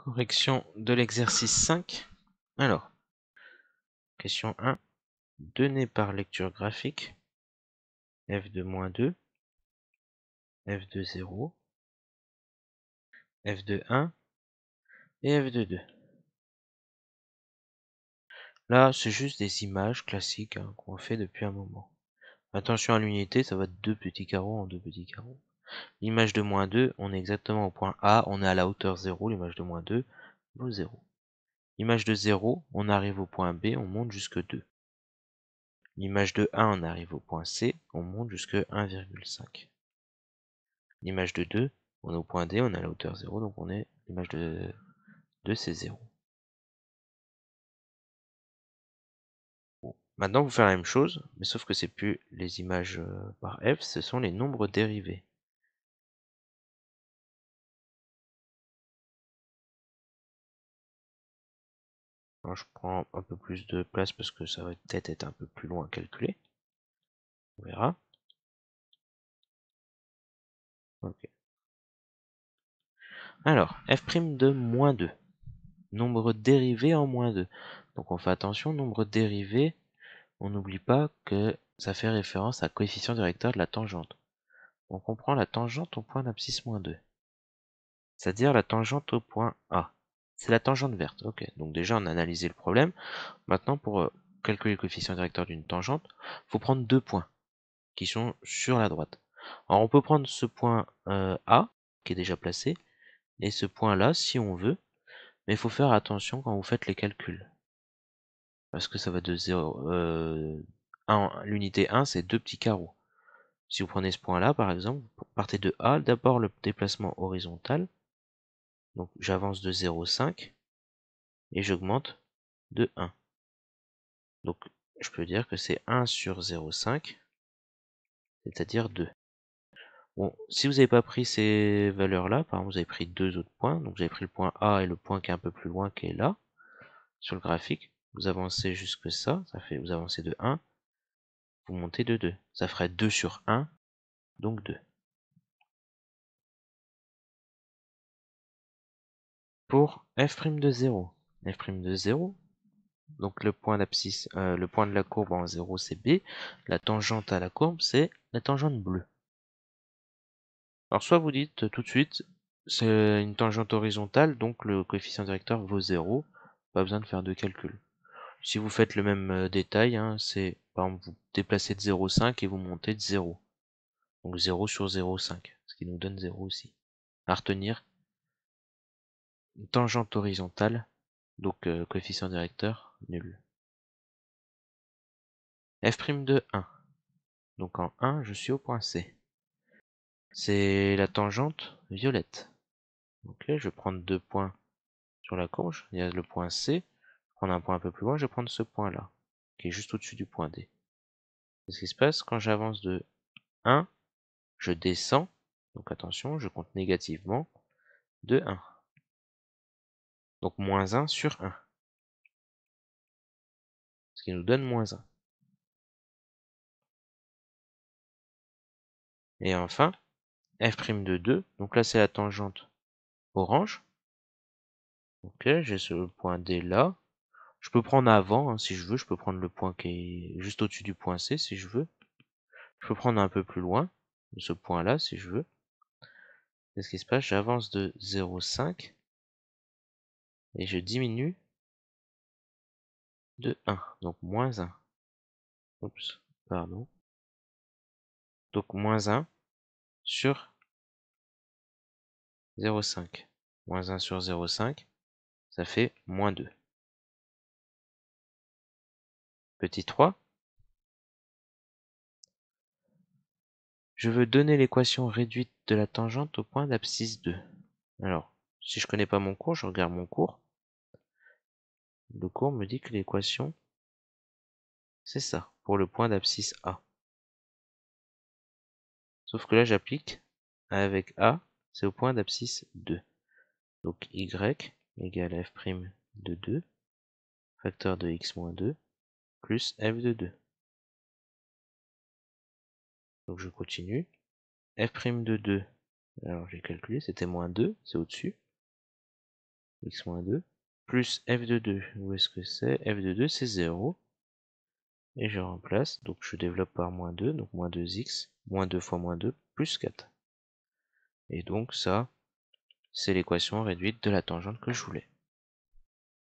Correction de l'exercice 5. Alors, question 1. Donné par lecture graphique, f de moins 2, f de 0, f de 1 et f de 2. Là, c'est juste des images classiques qu'on fait depuis un moment. Attention à l'unité, ça va être deux petits carreaux en deux petits carreaux. L'image de moins 2, on est exactement au point A, on est à la hauteur 0, l'image de moins 2 vaut 0. L'image de 0, on arrive au point B, on monte jusque 2. L'image de 1, on arrive au point C, on monte jusque 1,5. L'image de 2, on est au point D, on est à la hauteur 0, donc on est l'image de 2, c'est 0. Bon. Maintenant, vous faites la même chose, mais sauf que c'est plus les images par f, ce sont les nombres dérivés. Alors, je prends un peu plus de place parce que ça va peut-être être un peu plus loin à calculer. On verra. Ok. Alors, f' de moins 2. Nombre dérivé en moins 2. Donc on fait attention, nombre dérivé, on n'oublie pas que ça fait référence à coefficient directeur de la tangente. Donc on prend la tangente au point d'abscisse moins 2. C'est-à-dire la tangente au point A. C'est la tangente verte. Ok, donc déjà on a analysé le problème. Maintenant pour calculer le coefficient directeur d'une tangente, il faut prendre deux points qui sont sur la droite. Alors on peut prendre ce point A, qui est déjà placé, et ce point là si on veut, mais il faut faire attention quand vous faites les calculs. Parce que ça va de 0, l'unité 1 c'est deux petits carreaux. Si vous prenez ce point là par exemple, vous partez de A, d'abord le déplacement horizontal, donc j'avance de 0,5 et j'augmente de 1. Donc je peux dire que c'est 1 sur 0,5, c'est-à-dire 2. Bon, si vous n'avez pas pris ces valeurs-là, par exemple vous avez pris deux autres points, donc vous avez pris le point A et le point qui est un peu plus loin qui est là, sur le graphique, vous avancez jusque ça fait, vous avancez de 1, vous montez de 2. Ça ferait 2 sur 1, donc 2. Pour f' de 0, f' de 0, donc le point d'abscisse, le point de la courbe en 0 c'est B, la tangente à la courbe c'est la tangente bleue. Alors soit vous dites tout de suite, c'est une tangente horizontale, donc le coefficient directeur vaut 0, pas besoin de faire de calcul. Si vous faites le même détail, c'est par exemple vous déplacez de 0,5 et vous montez de 0. Donc 0 sur 0,5, ce qui nous donne 0 aussi. À retenir, une tangente horizontale, donc coefficient directeur, nul. f' de 1. Donc en 1, je suis au point C. C'est la tangente violette. Ok, je vais prendre deux points sur la courbe. Il y a le point C. Je vais prendre un point un peu plus loin, je vais prendre ce point-là, qui est juste au-dessus du point D. Qu'est-ce qui se passe quand j'avance de 1, je descends, donc attention, je compte négativement, de 1. Donc moins 1 sur 1. Ce qui nous donne moins 1. Et enfin, f' de 2, donc là c'est la tangente orange. Ok, j'ai ce point D là. Je peux prendre avant, si je veux, je peux prendre le point qui est juste au-dessus du point C si je veux. Je peux prendre un peu plus loin, de ce point là si je veux. Qu'est-ce qui se passe? J'avance de 0,5 et je diminue de 1, donc moins 1. Oups, pardon. Donc moins 1 sur 0,5. Moins 1 sur 0,5, ça fait moins 2. Petit 3. Je veux donner l'équation réduite de la tangente au point d'abscisse 2. Alors, si je connais pas mon cours, je regarde mon cours. Le cours me dit que l'équation, c'est ça, pour le point d'abscisse A. Sauf que là, j'applique avec A, c'est au point d'abscisse 2. Donc y égale f' de 2, facteur de x moins 2, plus f de 2. Donc je continue. f' de 2, alors j'ai calculé, c'était moins 2, c'est au-dessus. x moins 2, plus f de 2, où est-ce que c'est? F de 2, c'est 0. Et je remplace, donc je développe par moins 2, donc moins 2x, moins 2 fois moins 2, plus 4. Et donc ça, c'est l'équation réduite de la tangente que je voulais.